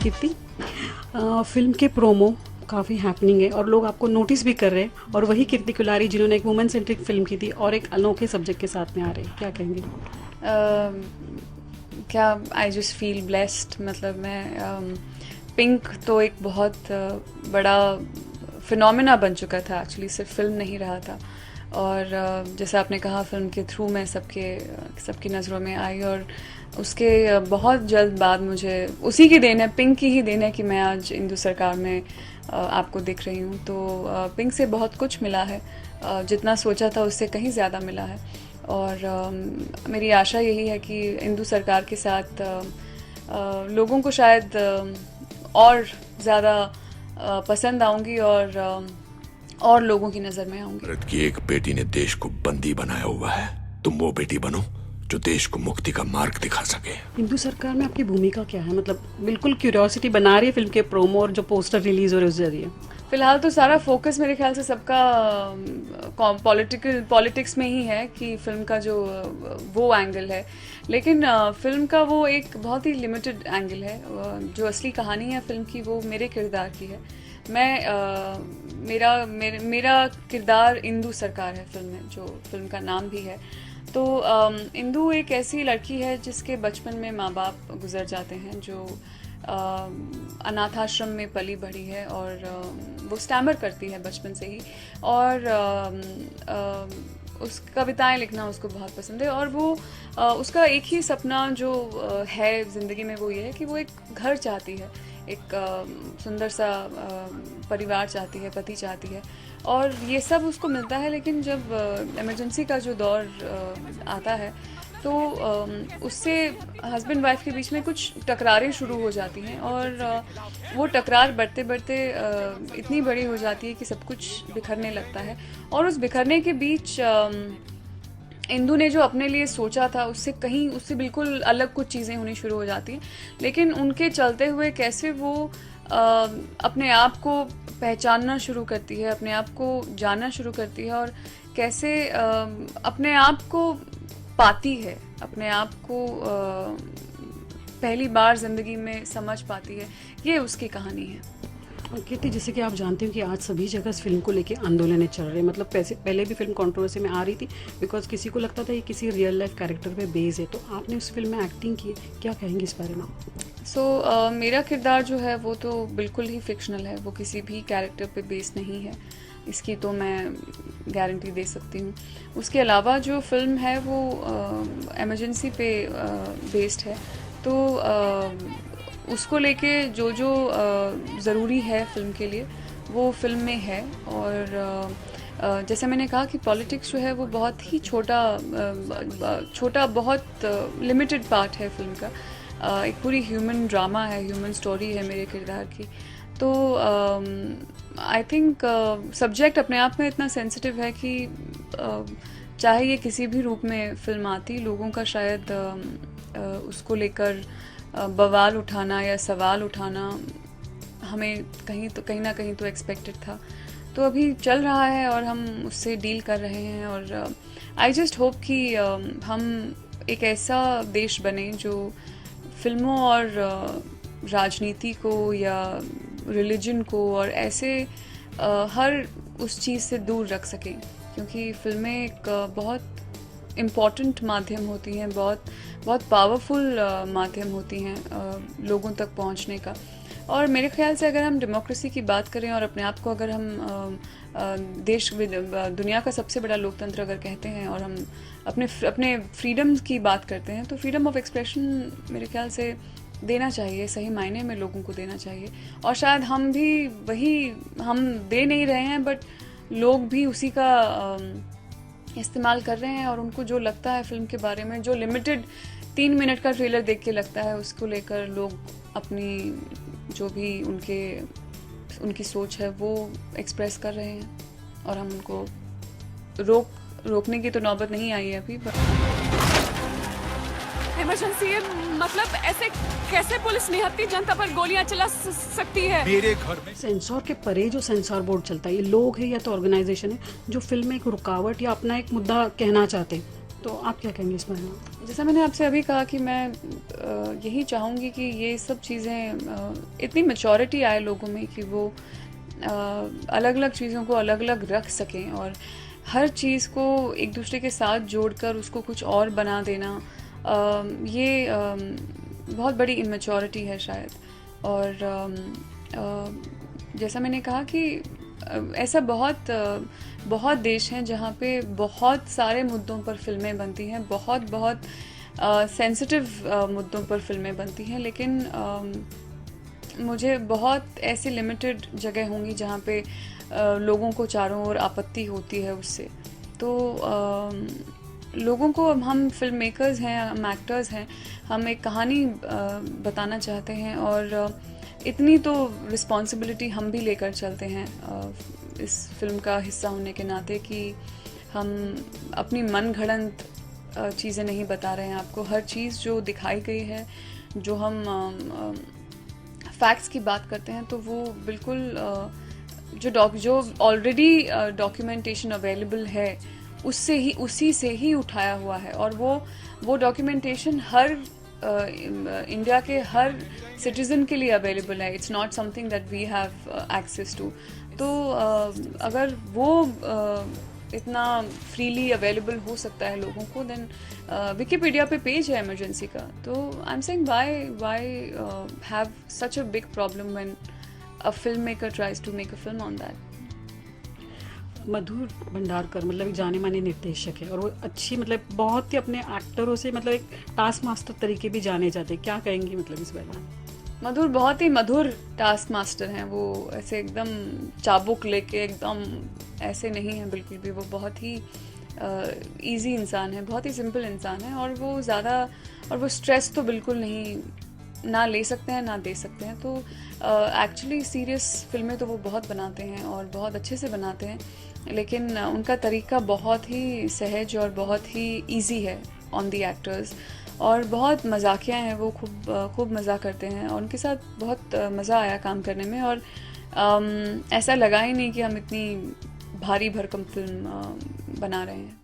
कीर्ति, film के promo काफ़ी happening है और लोग आपको नोटिस भी कर रहे हैं, और वही कीर्ति कुलारी जिन्होंने एक वुमेन सेंट्रिक फिल्म की थी और एक अनोखे सब्जेक्ट के साथ में आ रहे हैं, क्या कहेंगे? क्या आई जस्ट फील ब्लेस्ड। मतलब मैं पिंक तो एक बहुत बड़ा फिनोमिना बन चुका था एक्चुअली, सिर्फ फिल्म नहीं रहा था। और जैसे आपने कहा, फिल्म के थ्रू मैं सबकी नज़रों में आई, और उसके बहुत जल्द बाद मुझे उसी की देन है, पिंक की ही देन है कि मैं आज इंदु सरकार में आपको दिख रही हूँ। तो पिंक से बहुत कुछ मिला है, जितना सोचा था उससे कहीं ज़्यादा मिला है। और मेरी आशा यही है कि इंदु सरकार के साथ लोगों को शायद और ज़्यादा पसंद आऊँगी और लोगों की नज़र में आऊँगी। भारत की एक बेटी ने देश को बंदी बनाया हुआ है, तुम वो बेटी बनो जो देश को मुक्ति का मार्ग दिखा सके। इंदु सरकार में आपकी भूमिका क्या है? मतलब बिल्कुल क्यूरियोसिटी बना रही है फिल्म के प्रोमो और जो पोस्टर रिलीज हो रहे हैं उस जरिए। फिलहाल तो सारा फोकस मेरे ख्याल से सबका पॉलिटिक्स में ही है कि फिल्म का जो वो एंगल है, लेकिन फिल्म का वो एक बहुत ही लिमिटेड एंगल है। जो असली कहानी है फिल्म की वो मेरे किरदार की है। मेरा किरदार इंदु सरकार है फिल्म में, जो फिल्म का नाम भी है। तो इंदु एक ऐसी लड़की है जिसके बचपन में माँ बाप गुजर जाते हैं, जो अनाथ आश्रम में पली बढ़ी है, और वो स्टैमर करती है बचपन से ही, और उस कविताएं लिखना उसको बहुत पसंद है। और वो उसका एक ही सपना जो है ज़िंदगी में वो ये है कि वो एक घर चाहती है, एक सुंदर सा परिवार चाहती है, पति चाहती है, और ये सब उसको मिलता है। लेकिन जब इमरजेंसी का जो दौर आता है तो उससे हस्बैंड वाइफ के बीच में कुछ टकरारें शुरू हो जाती हैं, और वो टकरार बढ़ते बढ़ते इतनी बड़ी हो जाती है कि सब कुछ बिखरने लगता है। और उस बिखरने के बीच इंदु ने जो अपने लिए सोचा था उससे बिल्कुल अलग कुछ चीज़ें होनी शुरू हो जाती हैं। लेकिन उनके चलते हुए कैसे वो अपने आप को पहचानना शुरू करती है, अपने आप को जानना शुरू करती है, और कैसे अपने आप को पाती है, अपने आप को पहली बार ज़िंदगी में समझ पाती है, ये उसकी कहानी है। कीर्ति, जैसे कि आप जानते हो कि आज सभी जगह इस फिल्म को लेके आंदोलनें चल रही हैं। मतलब पहले भी फिल्म कंट्रोवर्सी में आ रही थी बिकॉज किसी को लगता था ये किसी रियल लाइफ कैरेक्टर पे बेस है। तो आपने उस फिल्म में एक्टिंग की, क्या कहेंगे इस बारे में? मेरा किरदार जो है वो तो बिल्कुल ही फिक्शनल है, वो किसी भी कैरेक्टर पे बेस नहीं है, इसकी तो मैं गारंटी दे सकती हूँ। उसके अलावा जो फिल्म है वो इमरजेंसी पे बेस्ड है, तो उसको लेके जो ज़रूरी है फिल्म के लिए वो फिल्म में है। और जैसे मैंने कहा कि पॉलिटिक्स जो है वो बहुत ही छोटा बहुत लिमिटेड पार्ट है फिल्म का। एक पूरी ह्यूमन ड्रामा है, ह्यूमन स्टोरी है मेरे किरदार की। तो आई थिंक सब्जेक्ट अपने आप में इतना सेंसिटिव है कि चाहे ये किसी भी रूप में फिल्म आती, लोगों का शायद उसको लेकर बवाल उठाना या सवाल उठाना हमें कहीं ना कहीं तो एक्सपेक्टेड था। तो अभी चल रहा है और हम उससे डील कर रहे हैं, और आई जस्ट होप कि हम एक ऐसा देश बने जो फिल्मों और राजनीति को या रिलीजन को और ऐसे हर उस चीज़ से दूर रख सकें, क्योंकि फिल्में एक बहुत इम्पॉर्टेंट माध्यम होती हैं, बहुत पावरफुल माध्यम होती हैं लोगों तक पहुंचने का। और मेरे ख्याल से अगर हम डेमोक्रेसी की बात करें और अपने आप को अगर हम दुनिया का सबसे बड़ा लोकतंत्र अगर कहते हैं, और हम अपने फ्रीडम की बात करते हैं, तो फ्रीडम ऑफ एक्सप्रेशन मेरे ख्याल से देना चाहिए, सही मायने में लोगों को देना चाहिए। और शायद हम भी हम दे नहीं रहे हैं, बट लोग भी उसी का इस्तेमाल कर रहे हैं। और उनको जो लगता है फिल्म के बारे में, जो लिमिटेड 3 मिनट का ट्रेलर देख के लगता है, उसको लेकर लोग अपनी जो भी उनकी सोच है वो एक्सप्रेस कर रहे हैं, और हम उनको रोकने की तो नौबत नहीं आई है अभी। इमरजेंसी है, मतलब ऐसे कैसे पुलिस निहत्थी जनता पर गोलियां चला सकती है? मेरे घर में सेंसर के परे जो सेंसर बोर्ड चलता है, ये लोग है या तो ऑर्गेनाइजेशन है जो फिल्म में एक रुकावट या अपना एक मुद्दा कहना चाहते हैं, तो आप क्या कहेंगे इस बारे में? जैसा मैंने आपसे अभी कहा कि मैं यही चाहूँगी कि ये सब चीज़ें इतनी मैच्योरिटी आए लोगों में कि वो अलग अलग चीज़ों को अलग अलग रख सकें और हर चीज़ को एक दूसरे के साथ जोड़कर उसको कुछ और बना देना, ये बहुत बड़ी इमेच्योरिटी है शायद। और जैसा मैंने कहा कि ऐसा बहुत देश हैं जहाँ पे बहुत सारे मुद्दों पर फिल्में बनती हैं, बहुत सेंसिटिव मुद्दों पर फिल्में बनती हैं, लेकिन मुझे बहुत ऐसी लिमिटेड जगह होंगी जहाँ पे लोगों को चारों ओर आपत्ति होती है उससे। तो लोगों को, हम फिल्म मेकर्स हैं, हम एक्टर्स हैं, हम एक कहानी बताना चाहते हैं और इतनी तो रिस्पॉन्सिबिलिटी हम भी लेकर चलते हैं इस फिल्म का हिस्सा होने के नाते कि हम अपनी मनगढ़ंत चीज़ें नहीं बता रहे हैं आपको। हर चीज़ जो दिखाई गई है, जो हम फैक्ट्स की बात करते हैं, तो वो बिल्कुल जो ऑलरेडी डॉक्यूमेंटेशन अवेलेबल है उसी से ही उठाया हुआ है और वो डॉक्यूमेंटेशन हर इंडिया के हर सिटीज़न के लिए अवेलेबल है। It's not something that we have access to. तो अगर वो इतना फ्रीली अवेलेबल हो सकता है लोगों को, देन विकिपीडिया पे पेज है इमरजेंसी का। तो I am saying why have such a big problem when a film maker tries to make a film on that. Madhur Bhandarkar मतलब एक जाने माने निर्देशक है और वो अच्छी, मतलब बहुत ही अपने एक्टरों से मतलब एक टास्क मास्टर तरीके भी जाने जाते हैं। क्या कहेंगी मतलब इस बारे में? मधुर बहुत ही मधुर टास्क मास्टर हैं। वो ऐसे एकदम चाबुक लेके एकदम ऐसे नहीं है बिल्कुल भी। वो बहुत ही इजी इंसान है, बहुत ही सिंपल इंसान है और वो स्ट्रेस तो बिल्कुल नहीं ना ले सकते हैं ना दे सकते हैं। तो एक्चुअली सीरियस फिल्में तो वो बहुत बनाते हैं और बहुत अच्छे से बनाते हैं, लेकिन उनका तरीका बहुत ही सहज और बहुत ही इजी है ऑन दी एक्टर्स और बहुत मजाकिया हैं। वो खूब मज़ा करते हैं और उनके साथ बहुत मज़ा आया काम करने में। और ऐसा लगा ही नहीं कि हम इतनी भारी भरकम फिल्म बना रहे हैं।